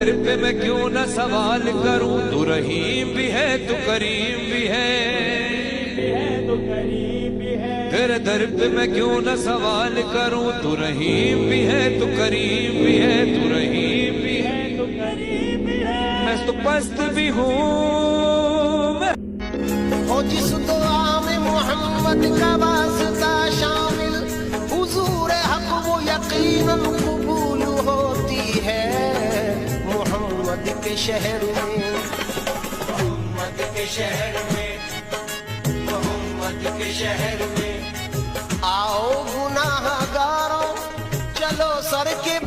تیرے پہ میں کیوں نہ سوال کروں، تو رحیم بھی ہے تو کریم بھی ہے، تیرے در پہ میں کیوں نہ سوال کروں، تو رحیم بھی ہے تو کریم بھی ہے، تو رحیم بھی ہے تو کریم بھی ہے، میں تو پست بھی ہوں ہو جس دعا میں محمد کا واسطہ شامل، حضور حق وہ یقیناً قبول ہوتی ہے محمد کے شہر میں، محمد کے شہر میں، محمد کے شہر میں۔ آؤ گناہ گاروں چلو سر کے